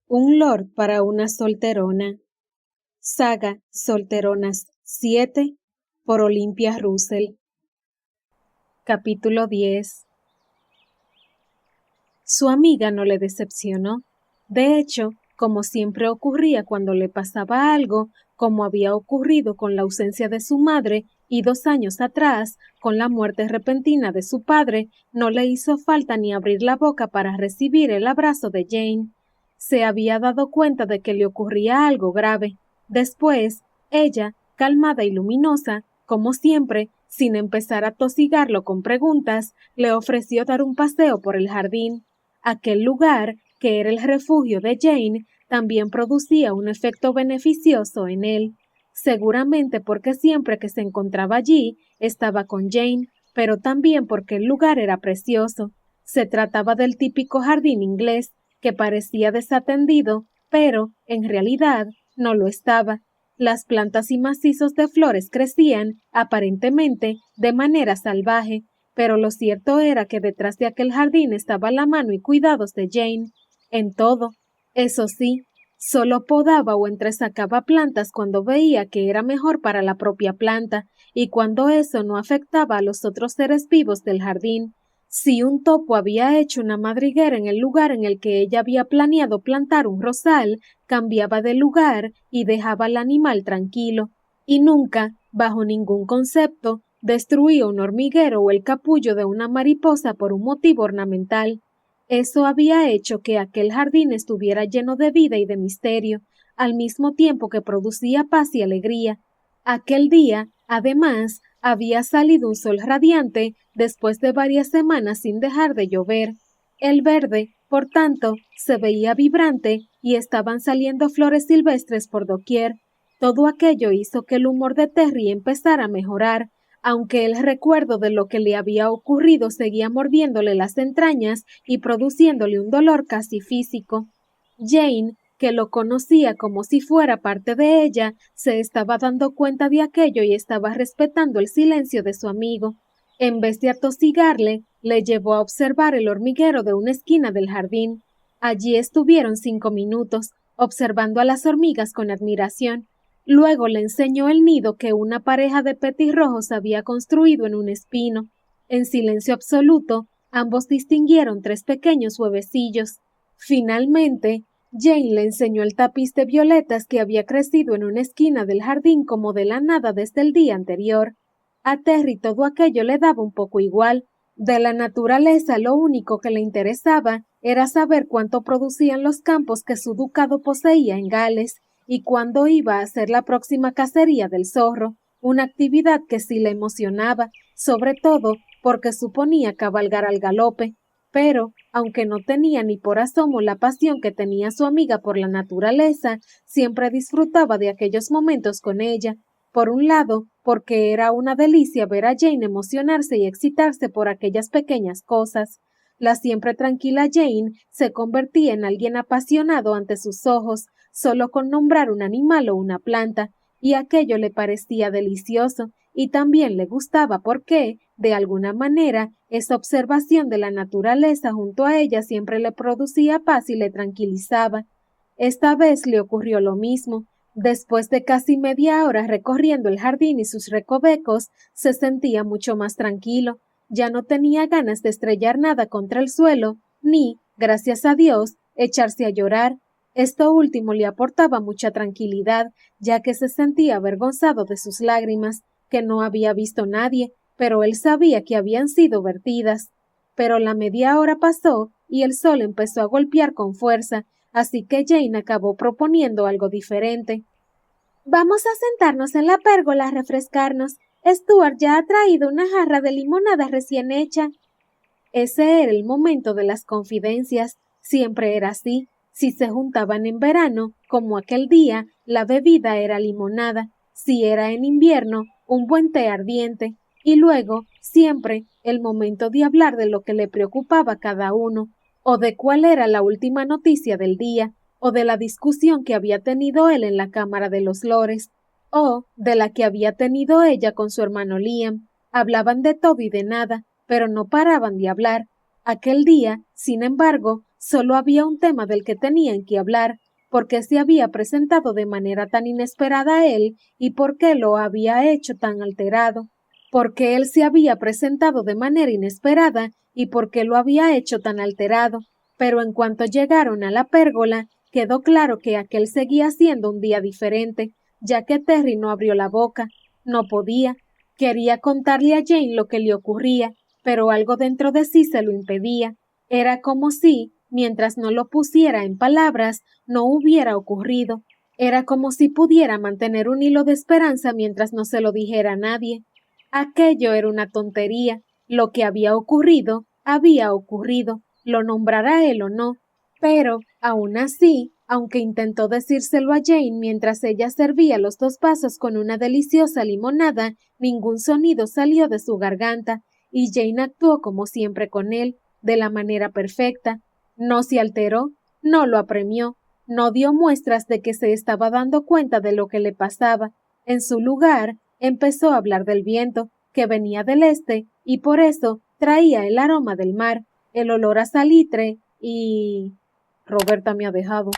Un lord para una solterona. Saga Solteronas 7 por Olympia Russell. Capítulo 10. Su amiga no le decepcionó. De hecho, como siempre ocurría cuando le pasaba algo, como había ocurrido con la ausencia de su madre y 2 años atrás, con la muerte repentina de su padre, no le hizo falta ni abrir la boca para recibir el abrazo de Jane. Se había dado cuenta de que le ocurría algo grave. Después, ella, calmada y luminosa, como siempre, sin empezar a tosigarlo con preguntas, le ofreció dar un paseo por el jardín. Aquel lugar, que era el refugio de Jane, también producía un efecto beneficioso en él. Seguramente porque siempre que se encontraba allí, estaba con Jane, pero también porque el lugar era precioso. Se trataba del típico jardín inglés, que parecía desatendido, pero, en realidad, no lo estaba. Las plantas y macizos de flores crecían, aparentemente, de manera salvaje, pero lo cierto era que detrás de aquel jardín estaba la mano y cuidados de Jane, en todo. Eso sí, solo podaba o entresacaba plantas cuando veía que era mejor para la propia planta, y cuando eso no afectaba a los otros seres vivos del jardín. Si un topo había hecho una madriguera en el lugar en el que ella había planeado plantar un rosal, cambiaba de lugar y dejaba al animal tranquilo, y nunca, bajo ningún concepto, destruía un hormiguero o el capullo de una mariposa por un motivo ornamental. Eso había hecho que aquel jardín estuviera lleno de vida y de misterio, al mismo tiempo que producía paz y alegría. Aquel día, además, había salido un sol radiante después de varias semanas sin dejar de llover. El verde, por tanto, se veía vibrante y estaban saliendo flores silvestres por doquier. Todo aquello hizo que el humor de Terry empezara a mejorar, aunque el recuerdo de lo que le había ocurrido seguía mordiéndole las entrañas y produciéndole un dolor casi físico. Jane, que lo conocía como si fuera parte de ella, se estaba dando cuenta de aquello y estaba respetando el silencio de su amigo. En vez de atosigarle, le llevó a observar el hormiguero de una esquina del jardín. Allí estuvieron 5 minutos, observando a las hormigas con admiración. Luego le enseñó el nido que una pareja de petirrojos había construido en un espino. En silencio absoluto, ambos distinguieron 3 pequeños huevecillos. Finalmente, Jane le enseñó el tapiz de violetas que había crecido en una esquina del jardín como de la nada desde el día anterior. A Terry todo aquello le daba un poco igual. De la naturaleza lo único que le interesaba era saber cuánto producían los campos que su ducado poseía en Gales y cuándo iba a ser la próxima cacería del zorro, una actividad que sí le emocionaba, sobre todo porque suponía cabalgar al galope. Pero, aunque no tenía ni por asomo la pasión que tenía su amiga por la naturaleza, siempre disfrutaba de aquellos momentos con ella. Por un lado, porque era una delicia ver a Jane emocionarse y excitarse por aquellas pequeñas cosas. La siempre tranquila Jane se convertía en alguien apasionado ante sus ojos, solo con nombrar un animal o una planta, y aquello le parecía delicioso, y también le gustaba porque, de alguna manera, esa observación de la naturaleza junto a ella siempre le producía paz y le tranquilizaba. Esta vez le ocurrió lo mismo. Después de casi media hora recorriendo el jardín y sus recovecos, se sentía mucho más tranquilo. Ya no tenía ganas de estrellar nada contra el suelo, ni, gracias a Dios, echarse a llorar. Esto último le aportaba mucha tranquilidad, ya que se sentía avergonzado de sus lágrimas, que no había visto nadie, pero él sabía que habían sido vertidas. Pero la media hora pasó y el sol empezó a golpear con fuerza, así que Jane acabó proponiendo algo diferente. Vamos a sentarnos en la pérgola a refrescarnos. Stuart ya ha traído una jarra de limonada recién hecha. Ese era el momento de las confidencias. Siempre era así. Si se juntaban en verano, como aquel día, la bebida era limonada. Si era en invierno, un buen té ardiente. Y luego, siempre, el momento de hablar de lo que le preocupaba a cada uno, o de cuál era la última noticia del día, o de la discusión que había tenido él en la Cámara de los Lores, o de la que había tenido ella con su hermano Liam. Hablaban de todo y de nada, pero no paraban de hablar. Aquel día, sin embargo, Solo había un tema del que tenían que hablar, por qué se había presentado de manera tan inesperada a él y por qué lo había hecho tan alterado, por qué él se había presentado de manera inesperada y por qué lo había hecho tan alterado. Pero en cuanto llegaron a la pérgola, quedó claro que aquel seguía siendo un día diferente, ya que Terry no abrió la boca, no podía. Quería contarle a Jane lo que le ocurría, pero algo dentro de sí se lo impedía. Era como si, mientras no lo pusiera en palabras, no hubiera ocurrido. Era como si pudiera mantener un hilo de esperanza mientras no se lo dijera a nadie. Aquello era una tontería. Lo que había ocurrido, lo nombrara él o no. Pero, aún así, aunque intentó decírselo a Jane mientras ella servía los 2 vasos con una deliciosa limonada, ningún sonido salió de su garganta, y Jane actuó como siempre con él, de la manera perfecta. No se alteró, no lo apremió, no dio muestras de que se estaba dando cuenta de lo que le pasaba. En su lugar, empezó a hablar del viento, que venía del este, y por eso traía el aroma del mar, el olor a salitre y... Roberta me ha dejado.